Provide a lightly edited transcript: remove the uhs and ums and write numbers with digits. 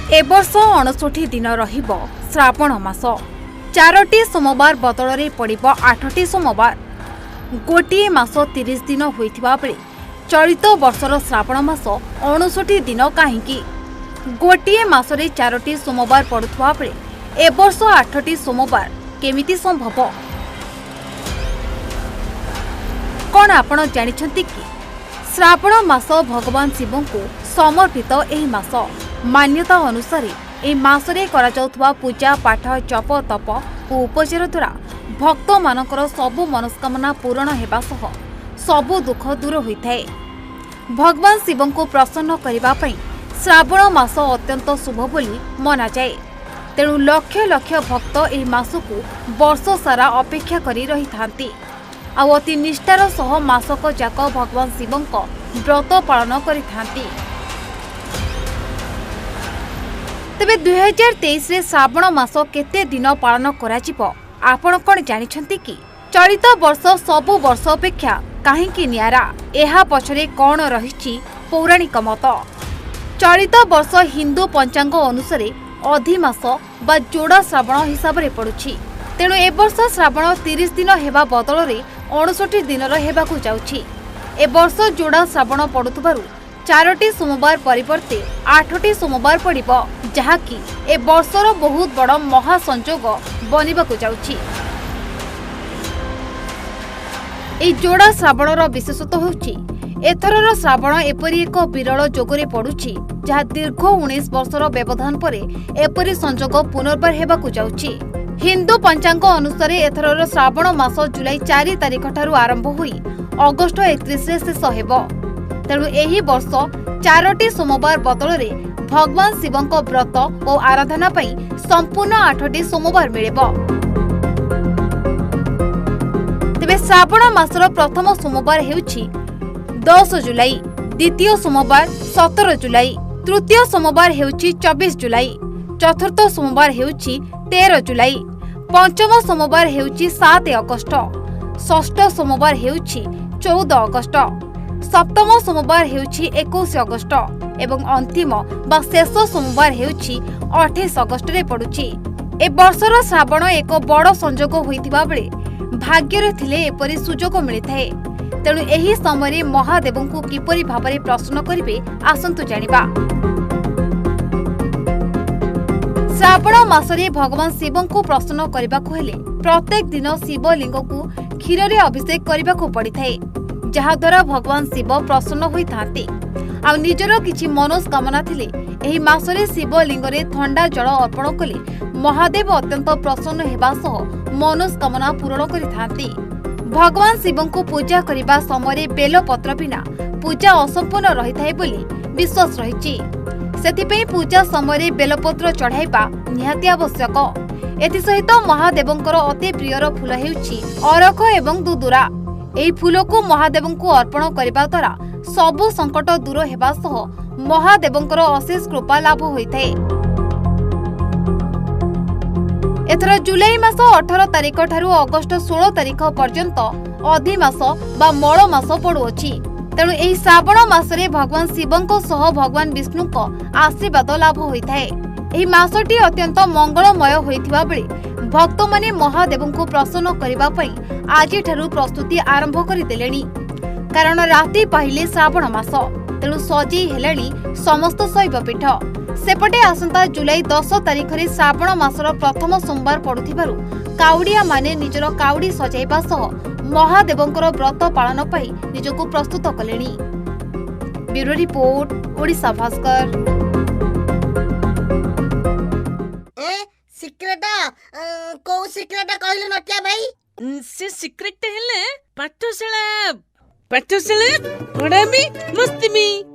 ए वर्ष 59 दिन रहिब श्रावण मास। 4टी सोमवार बदल पड़िब 8टी सोमवार। गोटे मास 30 दिन होइथिबा बेले चलित वर्षर श्रावण मास 59 दिन कहीं गोटे मासरे 4टी सोमवार पड़ुवा बेले ए वर्ष 8टी सोमवार केमिति संभव? कौन आपण जानिछंती कि श्रावण मास भगवान शिव को समर्पित एही मास। मान्यता अनुसार ए मासरे करा जाउथबा पूजा पाठ जप तप और उपचार द्वारा भक्त मानकर सबु मनस्कामना पूर्ण हेबा सह सबु दुख दूर होइथाए। भगवान शिव को प्रसन्न करिबा पई श्रावण मास अत्यंत शुभ बोली मना जाए। तेणु लक्ष लक्ष भक्त एही मास को वर्ष सारा अपेक्षा करी रही थांती आ अति निष्ठार सह मासक जाक भगवान शिव व्रत पालन करी थांती। तेबे 2023 रे श्रावण मास केते दिन पालन करा जिवो आपण कोन जानिछंती कि? चलित वर्ष सबु वर्ष अपेक्षा काहेकि नियारा एहा पछरे कोन रहिछि पौराणिक मत। चलित वर्ष हिंदू पंचांग अनुसार अधिमास बा जोड़ा श्रावण हिसाब रे पडुछि। तेणु ए वर्ष श्रावण 30 दिन हेबा बदल रे 59 दिन हेबाकु जाउछि। ए वर्ष जोड़ा श्रावण पडुथबारु 4टी सोमवार परिवर्ते 8टी सोमवार पड़िब, जहाँकि ए वर्षर बहुत बड़ महासंजोग बनिबाकु जाउछि। ए जोड़ा श्रावणर विशेषत्व होउछि एथरर श्रावण एपरि एक विरल जोगरे पडुछि, जहाँ दीर्घ 19 वर्षर व्यवधान परे एपरि संजोग पुनर्बार हेबाकु जाउछि। हिंदू पंचांग अनुसार एथरर श्रावण मास जुलाई 4 तारिख ठारू आरंभ होई अगस्त 31 रे शेष हेबो। तेणु एही वर्ष 4टी सोमवार बदल रे भगवान शिवंक व्रत और आराधना पई संपूर्ण 8टी सोमवार मिलेबो। तेबे श्रावण मासर प्रथम सोमवार हेउछि 10 जुलाई, द्वितीय सोमवार 17 जुलाई, तृतीय सोमवार हेउछि 24 जुलाई, चतुर्थ सोमवार हेउछि 13 जुलाई, पंचम सोमवार हेउछि 7 अगस्त, षष्ठ सोमवार हेउछि 14 अगस्त, सप्तम सोमवार हेउछि 21 अगस्त एवं अंतिम बा शेष सोमवार हेउछि 28 अगस्त रे पडुछि। ए वर्षर श्रावण एक बड़ संजोग होइथिबा बेले भाग्ୟରେ थिले एपरि सुजोग मिलिथाए। तेणु एही समय महादेवंकु किपरि भाबरे प्रसन्न करिवे आसंतु जानिबा। श्रावण मासरे भगवान शिव को प्रसन्न करबाकू हेले प्रत्येक दिन शिवलिंग को क्षीर रे अभिषेक करबाकू पड़िथाए, जहा द्वारा भगवान शिव प्रसन्न होई थांती। आ निजर किछि मनोस्कामना थिले एही मासरे शिवलिंग रे ठंडा जल अर्पण कले महादेव अत्यंत प्रसन्न हेबा सह मनोस्कामना पूर्ण करि थांती। भगवान शिव को पूजा करिबा समय बेलपत्र बिना पूजा असंपूर्ण रहिथाए बोली विश्वास रहिछि। सेथिपई पूजा समय बेलपत्र चढ़ाइबा निहाती आवश्यक। एथि सहित महादेवंकर अति प्रियर फूल हेउछि अरख एवं दुदुरा। एही फूल को महादेव को अर्पण करबा द्वारा सबु संकट दूर हेबा सह महादेवंकर अशेष कृपा लाभ होइथाए। एथर जुलाई मास 18 तारिख ठारू अगस्त 16 तारिख पर्यंत अधिमास बा मळ मास पडुअछि। तेणु एही श्रावण मासरे भगवान शिवंक सह भगवान विष्णुक आशीर्वाद लाभ होइथाए। एही मासटी अत्यंत मंगलमय होइथिबा बेले भक्त माने महादेव को प्रसन्न करिबा पई आजि ठारू प्रस्तुति आरंभ करि देलेनी। कारण राति पाहिले श्रावण मास, तेणु सजी हेलेनी समस्त शैव पीठ। सेपटे आसंता जुलाई 10 तारिख रे श्रावण मासर प्रथम सोमवार पडुथिबारु काउडिया माने निजर काउडी सजाइबा सह महादेवंकर व्रत पालन पई निजको प्रस्तुत कलेनी। Bureau report, Odisha Bhaskar. को सिक्रेट कहले नटिया भाई? से सिक्रेट हेले पाठशाला पढ़ामी मस्ती में